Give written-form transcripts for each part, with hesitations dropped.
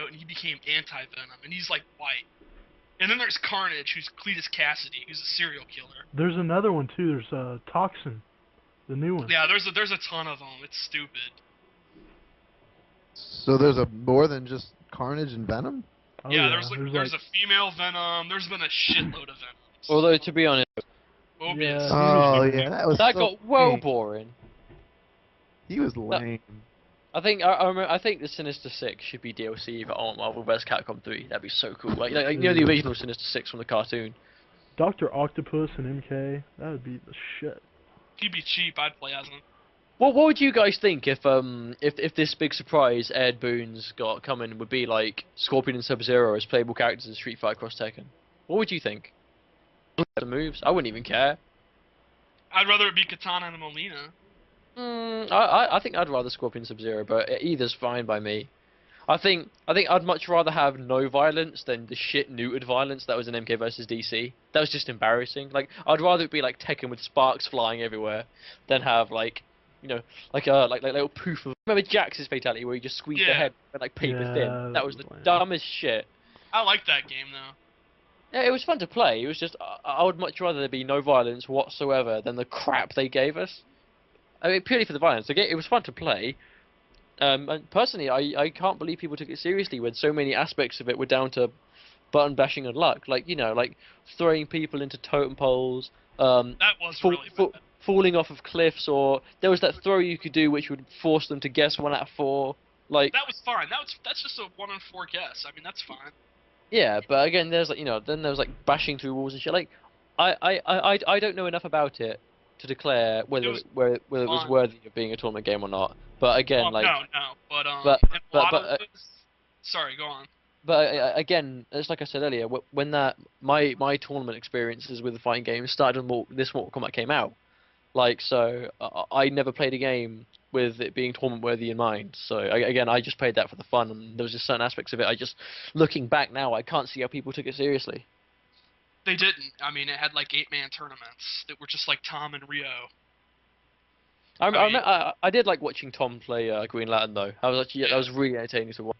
symbiote and he became anti-Venom, and he's like white. And then there's Carnage, who's Cletus Cassidy, who's a serial killer. There's another one too. There's Toxin, the new one. Yeah, there's a ton of them. It's stupid. So there's a more than just Carnage and Venom? Oh, yeah, there's there's a female Venom. There's been a shitload of Venoms. Although to be honest, Mobius. Oh yeah, that was that so got well lame. boring. He was lame. I think the Sinister Six should be DLC for Marvel vs. Capcom 3. That'd be so cool. Like you know the original Sinister Six from the cartoon. Dr. Octopus and MK. That would be the shit. He'd be cheap. I'd play as him. What would you guys think if this big surprise Ed Boon's got coming would be like Scorpion and Sub-Zero as playable characters in Street Fighter Cross Tekken? What would you think? The moves? I wouldn't even care. I'd rather it be Katana and Molina. I think I'd rather Scorpion Sub-Zero, but either's fine by me. I think I'd much rather have no violence than the shit neutered violence that was in MK vs DC. That was just embarrassing. Like I'd rather it be like Tekken with sparks flying everywhere than have like like little poof of. Remember Jax's fatality where he just squeezed the head and like paper thin? That was the dumbest shit. I like that game though. Yeah, it was fun to play. It was just I would much rather there be no violence whatsoever than the crap they gave us. I mean, purely for the violence. Again, it was fun to play. And personally, I can't believe people took it seriously when so many aspects of it were down to button bashing and luck. Like like throwing people into totem poles. That was really bad. Falling off of cliffs, or there was that throw you could do which would force them to guess 1 out of 4. Like that was fine. That's just a 1 in 4 guess. I mean, that's fine. Yeah, but again, there's like then there was like bashing through walls and shit. Like I don't know enough about it to declare whether it was worthy of being a tournament game or not. But again, like sorry, go on. But again, it's like I said earlier, when my tournament experiences with the fighting games started when this Mortal Kombat came out. Like, so I never played a game with it being tournament worthy in mind. So again, I just played that for the fun, and there was just certain aspects of it. Looking back now, I can't see how people took it seriously. They didn't. I mean, it had like 8-man tournaments that were just like Tom and Rio. I did like watching Tom play Green Lantern though. That was really entertaining to watch.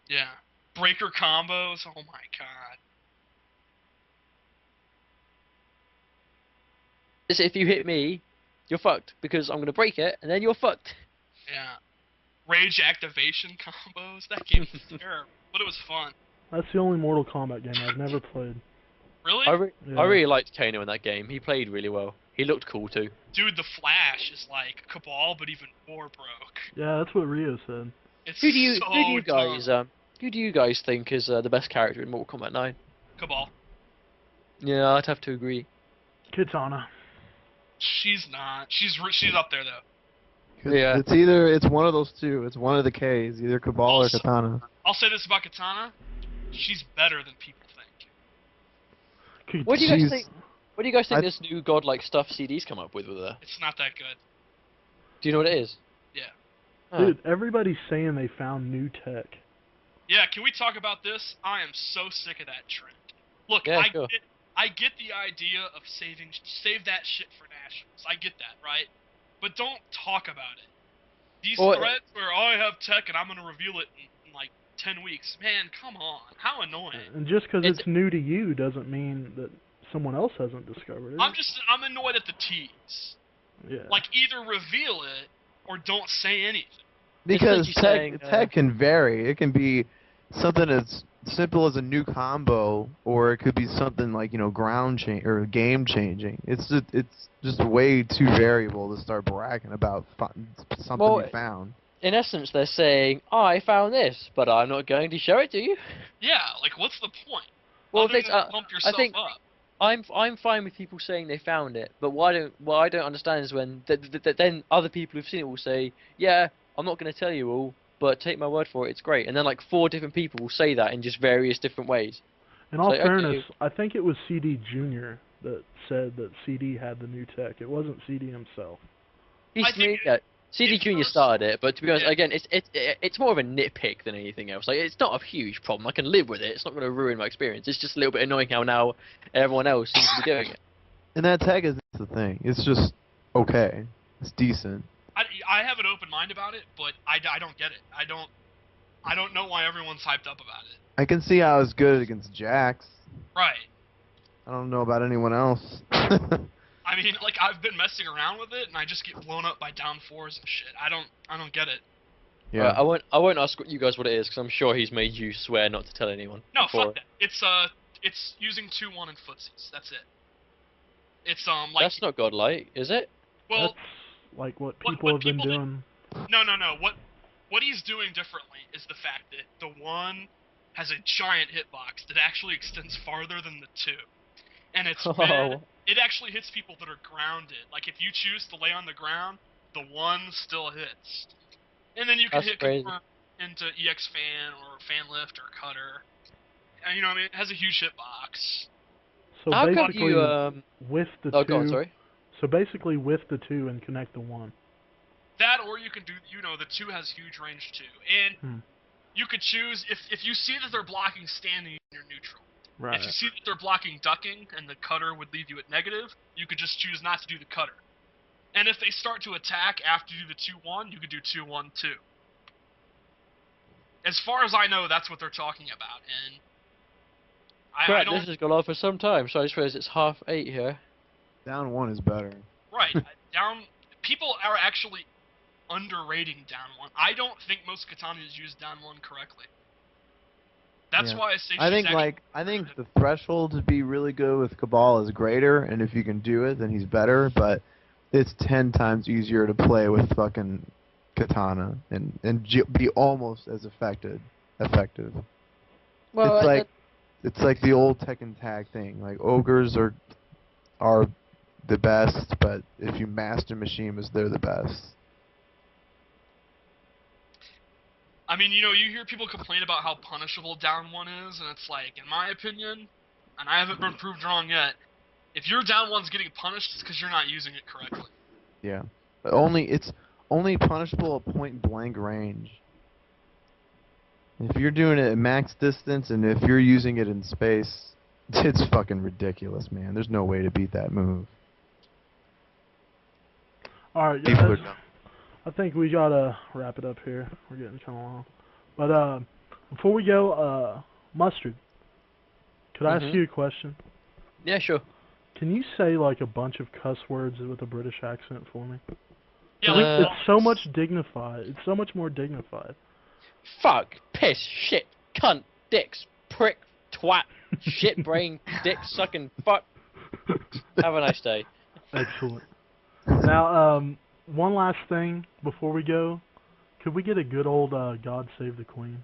Yeah, breaker combos. Oh my god. If you hit me, you're fucked, because I'm gonna break it, and then you're fucked. Yeah. Rage activation combos. That game was terrible, but it was fun. That's the only Mortal Kombat game I've never played. Really? I really liked Kano in that game. He played really well. He looked cool too. Dude, the Flash is like Cabal, but even more broke. Yeah, that's what Rio said. It's who do you guys think is the best character in Mortal Kombat 9? Cabal. Yeah, I'd have to agree. Kitana. She's not. She's up there though. Yeah. It's one of those two. It's one of the K's, either Cabal or Katana. I'll say this about Katana: she's better than people think. What do you guys think? What do you guys think this new godlike stuff CD's come up with her? It's not that good. Do you know what it is? Yeah. Dude, everybody's saying they found new tech. Yeah, can we talk about this? I am so sick of that trend. Look, sure. I get the idea of save that shit for nationals. I get that, right? But don't talk about it. These threads where I have tech and I'm gonna reveal it in like 10 weeks. Man, come on. How annoying. And just because it's new to you doesn't mean that someone else hasn't discovered it. I'm annoyed at the tease. Yeah. Like, either reveal it or don't say anything. Because tech can vary. It can be something as simple as a new combo, or it could be something like, ground change or game changing. It's just way too variable to start bragging about something you found. In essence, they're saying, I found this, but I'm not going to show it to you. Yeah, like, what's the point? Well, Other than pump yourself up. I'm fine with people saying they found it, but what I don't understand is when then other people who've seen it will say, yeah, I'm not going to tell you all, but take my word for it, it's great. And then like 4 different people will say that in just various different ways. In all fairness, I think it was CD Junior that said that CD had the new tech. It wasn't CD himself. CD Junior started it, but to be honest, again, it's more of a nitpick than anything else. Like, it's not a huge problem. I can live with it. It's not going to ruin my experience. It's just a little bit annoying how now everyone else seems to be doing it. And that tag is the thing. It's just okay. It's decent. I have an open mind about it, but I don't get it. I don't know why everyone's hyped up about it. I can see how it's good against Jax. Right. I don't know about anyone else. I mean, like, I've been messing around with it, and I just get blown up by down 4s and shit. I don't get it. Yeah. I won't ask you guys what it is because I'm sure he's made you swear not to tell anyone. No, before. fuck that. It's using 2-1 and footsies. That's it. It's like. That's not godlike, is it? Well, that's like what people have been doing. No. What he's doing differently is the fact that the 1 has a giant hitbox that actually extends farther than the 2. And it's it actually hits people that are grounded. Like, if you choose to lay on the ground, the 1 still hits. And then you can hit confirm into EX fan or fan lift or cutter. And, you know what I mean? It has a huge hitbox. So How basically, come you, with the Oh, 2. go on, sorry. So basically, with the 2 and connect the 1. That, or you can do, the 2 has huge range too. And you could choose, if you see that they're blocking standing, you're neutral. Right. If you see that they're blocking ducking and the cutter would leave you at negative, you could just choose not to do the cutter. And if they start to attack after you do the 2-1, you could do 2-1 too. As far as I know, that's what they're talking about. And I don't. This has gone on for some time, so I just realized it's 8:30 here. Down 1 is better. Right. People are actually underrating down 1. I don't think most katanas use down 1 correctly. That's why I say I think the threshold to be really good with Cabal is greater, and if you can do it, then he's better. But it's 10 times easier to play with fucking katana and be almost as effective. Well, It's like the old Tekken tag thing. Like ogres are the best, but if you master Mishimas, they're the best. I mean, you hear people complain about how punishable down 1 is, and it's like, in my opinion, and I haven't been proved wrong yet, if your down 1's getting punished, it's because you're not using it correctly. Yeah. But it's only punishable at point blank range. If you're doing it at max distance and if you're using it in space, it's fucking ridiculous, man. There's no way to beat that move. Alright, guys. I think we gotta wrap it up here. We're getting kind of long. But before we go, Mustard, could I ask you a question? Yeah, sure. Can you say like a bunch of cuss words with a British accent for me? Yeah, it's so much dignified. It's so much more dignified. Fuck, piss, shit, cunt, dicks, prick, twat, shit brain, dick sucking, fuck. Have a nice day. Excellent. Now, one last thing before we go. Could we get a good old God Save the Queen?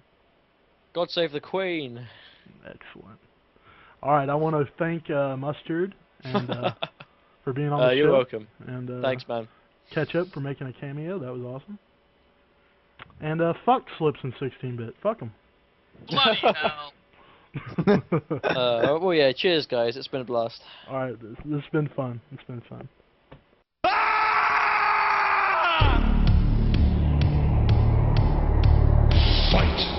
God save the Queen. Excellent. Alright, I want to thank Mustard and for being on the show. You're welcome. And Thanks, man. Ketchup for making a cameo. That was awesome. And fuck Slips and 16-bit. Fuck them. Bloody hell. Well, yeah, cheers, guys. It's been a blast. Alright, this has been fun. It's been fun. Fight!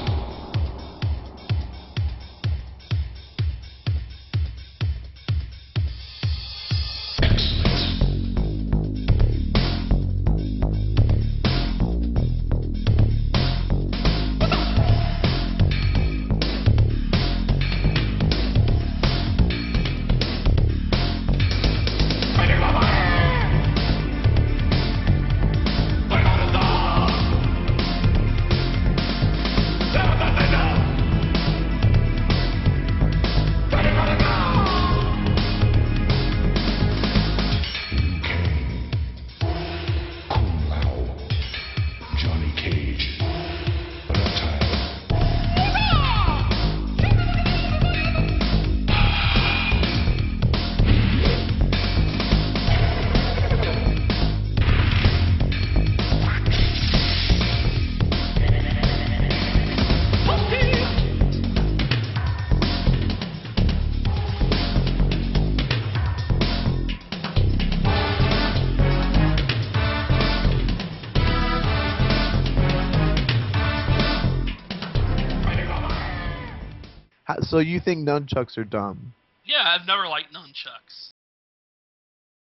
So you think nunchucks are dumb? Yeah, I've never liked nunchucks.